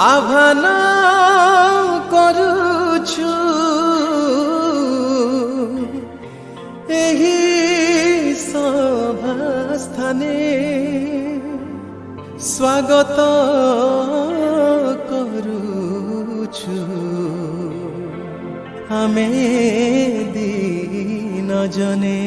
आह्वान करुछु एही सभास्थाने स्वागत करुछु आमे दीन जने।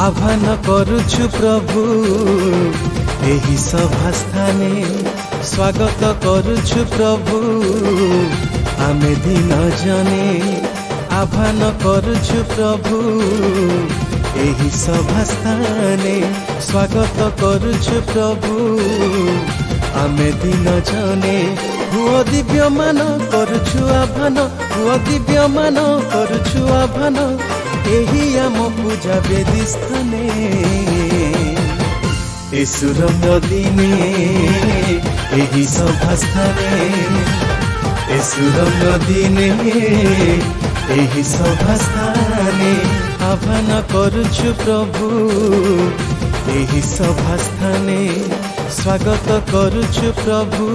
आह्वान करुछु प्रभु एही सभास्थाने स्वागत करुछु प्रभु आमे दीन जने। आह्वान करुछु प्रभु एही सभास्थाने स्वागत करुछु प्रभु आमे दीन जने। हुओ दिव्यमान करुछु आह्वान, हुओ दिव्यमान करुछु आह्वान एही आम पूजा वेदी स्थाने। येशुरंग दिने एही सभास्थाने, येशुरंग दिने एही सभास्थाने आह्वान करुछु प्रभु एही सभास्थाने स्वागत करुछु प्रभु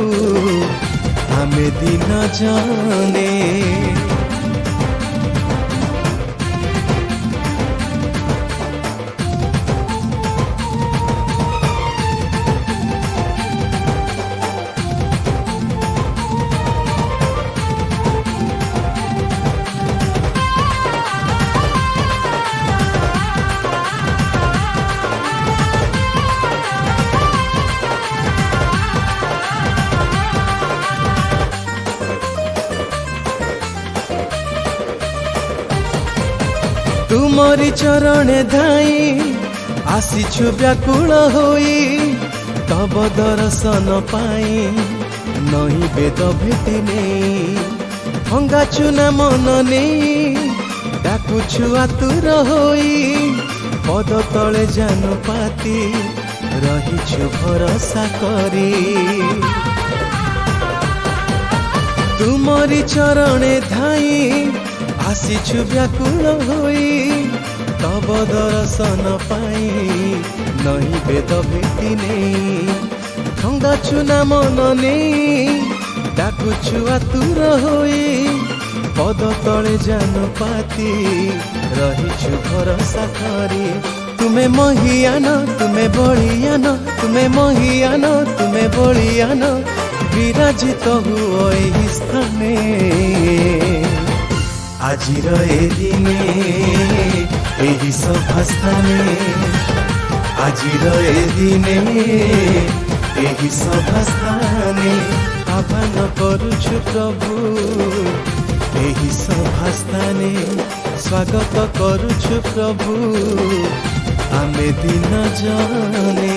आमे दीन जने। तुमरी चरणे धाई आसीछु व्याकुल होई तब दर्शन पाई नहीं वेद भेटी नहीं भंगा चुना मन नहीं डाकुछु आतुर होई पद तले जान पाती रहिछु भरोसा करी। तुमरी चरणे धाई आसीछु व्याकुल होई तब दर्शन पाई नहीं वेद भेटी नहीं भंगा चुना मन नहीं डाकुछु आतुर होई पद तले जान पाती रहिछु भरोसा करी। तुमे महियान तुमे बलियान, तुमे महियान तुमे बलियान विराजित हुओ एही स्थाने। आजिर ए दिने एही सभास्थाने, आजिर ए दिने एही सभास्थाने आह्वान करुछु प्रभु एही सभास्थाने स्वागत करुछु प्रभु आमे दीन जने।